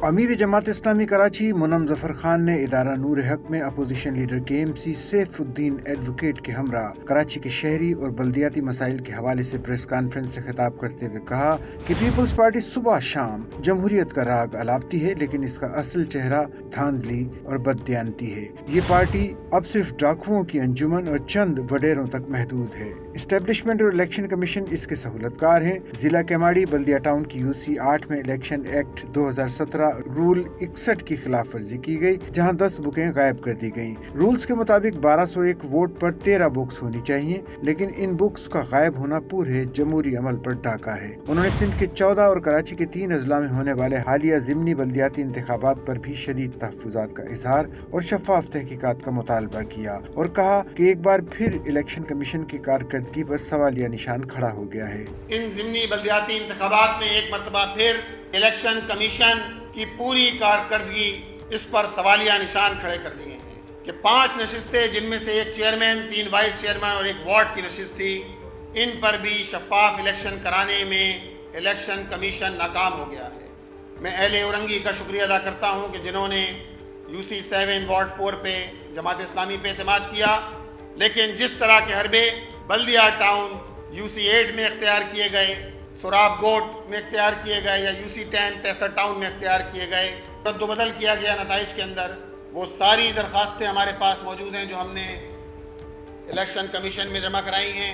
अमीर जमात इस्लामी कराची मुनम जफर खान ने इदारा नूर हक में opposition leader KMC Saifuddin advocate के हमरा कराची के शहरी और बल्दियाती मसाइल के हवाले से प्रेस कॉन्फ्रेंस से खिताब करते हुए कहा कि पीपल्स पार्टी सुबह शाम जमहूरियत का राग अलापती है, लेकिन इसका असल चेहरा धांधली और बददियानती है। ये पार्टी अब सिर्फ डाकुओं की अंजुमन और चंद वडेरों तक महदूद है। इस्टेब्लिशमेंट और इलेक्शन कमीशन इसके सहूलतकार हैं। जिला केमाड़ी बल्दिया टाउन की UC 8 में इलेक्शन एक्ट 2017 रूल 61 की खिलाफ वर्जी की गई, जहां 10 बुकें गायब कर दी गईं। रूल्स के मुताबिक 1201 वोट पर 13 बुक्स होनी चाहिए, लेकिन इन बुक्स का गायब होना पूरे जमहूरी अमल पर डाका है। उन्होंने सिंध के 14 और कराची के 3 अजला में होने वाले हालिया ज़िमनी बल्दियाती इंतखाबात पर भी शदीद तहफ़्फ़ुज़ात का इजहार और शफाफ तहकीकात का मुतालबा किया और कहा कि एक बार फिर इलेक्शन कमीशन की कारकर्दगी पर सवालिया निशान खड़ा हो गया है। इन ज़िमनी बल्दियाती इंतखाबात में एक मरतबा फिर इलेक्शन कमीशन की पूरी कारकर्दगी इस पर सवालिया निशान खड़े कर दिए हैं कि 5 नशिस्तें, जिनमें से एक चेयरमैन, 3 वाइस चेयरमैन और एक वार्ड की नशिस्त थी, इन पर भी शफाफ इलेक्शन कराने में इलेक्शन कमीशन नाकाम हो गया है। मैं अहले औरंगी का शुक्रिया अदा करता हूँ कि जिन्होंने UC 7 वार्ड 4 पे जमात इस्लामी पे एतमाद किया, लेकिन जिस तरह के हरबे बल्दिया टाउन UC 8 में इख्तियार किए गए, सुराब गोट में इख्तियार किए गए या UC 10 तैसर टाउन में इख्तियार किए गए, रद्दोबदल किया गया नताइज के अंदर, वो सारी दरख्वास्तें हमारे पास मौजूद हैं जो हमने इलेक्शन कमीशन में जमा कराई हैं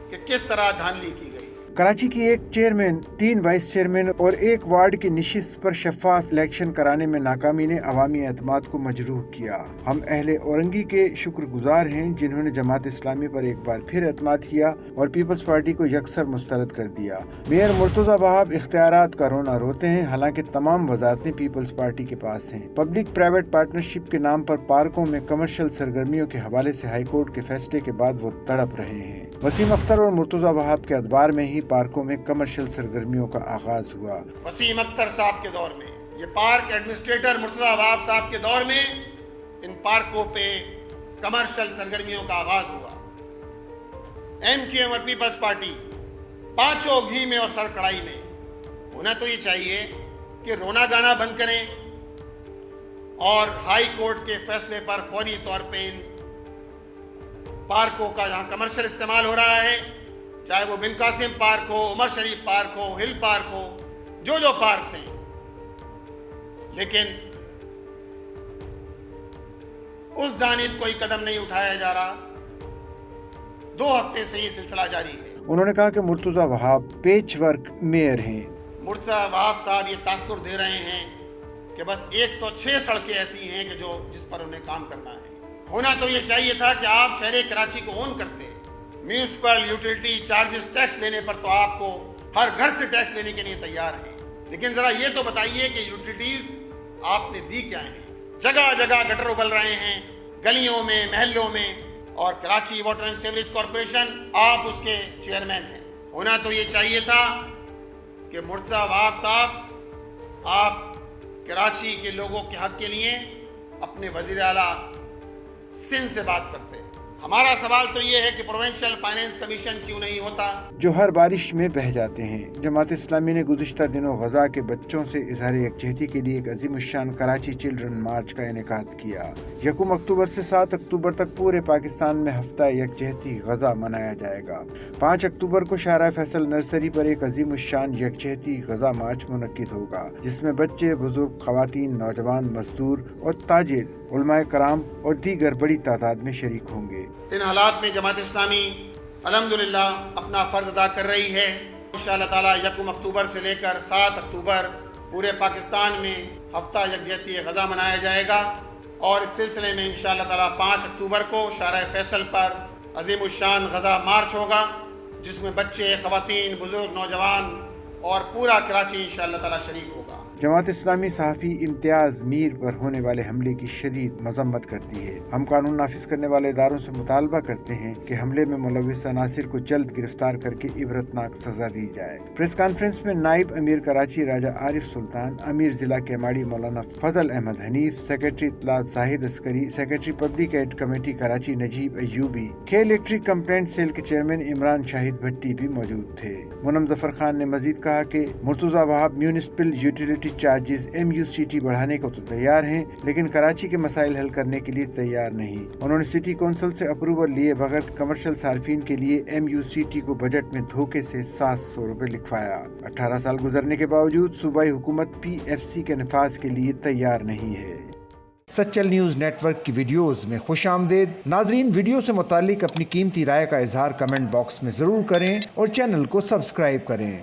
कि किस तरह धांधली की गई। कराची की एक चेयरमैन, 3 वाइस चेयरमैन और एक वार्ड की निशिस्त पर शफाफ इलेक्शन कराने में नाकामी ने अवामी एतमाद को मजरूह किया। हम अहले औरंगी के शुक्रगुजार हैं जिन्होंने जमात इस्लामी पर एक बार फिर एतमाद किया और पीपल्स पार्टी को यकसर मुस्तरद कर दिया। मेयर मुर्तजा वहाब इख्तियारात का रोना रोते हैं, हालांकि तमाम वजारतें पीपल्स पार्टी के पास हैं। पब्लिक प्राइवेट पार्टनरशिप के नाम पर पार्कों में कमर्शियल सरगर्मियों के हवाले से हाई कोर्ट के फैसले के बाद वो तड़प रहे हैं। वसीम अख्तर और मुर्तजा वहाब के अदवार में ही पार्कों में कमर्शियल सरगर्मियों का आगाज हुआ। वसीम अख्तर साहब के दौर में, ये पार्क एडमिनिस्ट्रेटर मुर्तजा वहाब साहब के दौर में इन पार्कों पे कमर्शियल सरगर्मियों का आगाज हुआ। MQM और पीपल्स पार्टी पांचों घी में और सर कढ़ाई में। होना तो ये चाहिए कि रोना गाना बंद करें और हाई कोर्ट के फैसले पर फौरी तौर पे इन पार्कों का जहां कमर्शियल इस्तेमाल हो रहा है, चाहे वो बिन कासिम पार्क हो, उमर शरीफ पार्क हो, हिल पार्क हो, जो पार्क हैं, लेकिन उस जानिब कोई कदम नहीं उठाया जा रहा। 2 हफ्ते से ये सिलसिला जारी है। उन्होंने कहा कि मुर्तजा वहाब पेच वर्क मेयर हैं। मुर्तजा वहाब साहब ये तासुर दे रहे हैं कि बस 106 सड़कें ऐसी हैं कि जिस पर उन्हें काम करना है। होना तो ये चाहिए था कि आप शहर कराची को ओन करते। म्यूनिसिपल यूटिलिटी चार्जेस टैक्स लेने पर तो आपको हर घर से टैक्स लेने के लिए तैयार हैं, लेकिन जरा ये तो बताइए कि यूटिलिटीज आपने दी क्या हैं। जगह जगह गटर उगल रहे हैं, गलियों में, महल्लों में, और Karachi water and sewerage corporation आप उसके चेयरमैन हैं। होना तो ये चाहिए था कि मुर्तजा वहाब साहब आप कराची के लोगों के हक के लिए अपने वजीर आला सिंध से बात करते हैं। हमारा सवाल तो ये है कि प्रोविंशियल फाइनेंस कमीशन क्यों नहीं होता, जो हर बारिश में बह जाते हैं। जमात इस्लामी ने गुज़िश्ता दिनों गजा के बच्चों से इजहार यकजहती के लिए एक अज़ीमुश्शान कराची चिल्ड्रन मार्च का इनेकाद किया। 1 अक्टूबर से 7 अक्टूबर तक पूरे पाकिस्तान में हफ्ता यकजहती गजा मनाया जाएगा। 5 अक्टूबर को शाहरा फैसल नर्सरी पर एक अज़ीमुश्शान यकजहती गजा मार्च मुनक्किद होगा, जिसमें बच्चे, बुजुर्ग, खवातीन, नौजवान, मजदूर और ताजिर, उलमाए कराम और दीगर बड़ी तादाद में शरीक होंगे। इन हालात में जमात इस्लामी अल्हम्दुलिल्लाह अपना फ़र्ज अदा कर रही है। इंशाअल्लाह ताला 1 अक्टूबर से लेकर 7 अक्टूबर पूरे पाकिस्तान में हफ्ता यकजहती गज़ा मनाया जाएगा और इस सिलसिले में इंशाअल्लाह ताला 5 अक्टूबर को शाहरा फैसल पर अज़ीमुश्शान गज़ा मार्च होगा, जिसमें बच्चे, खवातीन, बुजुर्ग, नौजवान और पूरा कराची इंशाअल्लाह ताला शरीक होगा। जमात इस्लामी सहाफ़ी इम्तियाज़ मीर पर होने वाले हमले की शदीद मजम्मत करती है। हम कानून नाफिज करने वाले इदारों से मुतालबा करते हैं कि हमले में मुलव्विस अनासिर को जल्द गिरफ्तार करके इबरतनाक सजा दी जाए। प्रेस कॉन्फ्रेंस में नाइब अमीर कराची राजा आरिफ सुल्तान, अमीर जिला केमाड़ी मौलाना फजल अहमद हनीफ, सेक्रेटरी इत्तलात Zahid Askari, secretary public aid committee Karachi Najeeb Ayubi, K electric complaint cell के चेयरमैन इमरान शाहिद भट्टी भी मौजूद थे। मुनम जफर खान ने मजीद कहा कि Murtaza Wahab municipal utility charges MUCT بڑھانے کو تو تیار ہیں لیکن کراچی کے مسائل حل کرنے کے لیے تیار نہیں۔ انہوں نے سٹی کونسل سے اپروول لیے بغیر کمرشل صارفین کے لیے MUCT کو بجٹ میں دھوکے سے 700 روپے لکھوایا۔ 18 سال گزرنے کے باوجود صوبائی حکومت PFC کے نفاذ کے لیے تیار نہیں ہے۔ سچل نیوز نیٹ ورک کی ویڈیوز میں خوش آمدید۔ ناظرین، ویڈیو سے متعلق اپنی قیمتی رائے کا اظہار کمنٹ باکس میں ضرور کریں اور چینل کو سبسکرائب کریں۔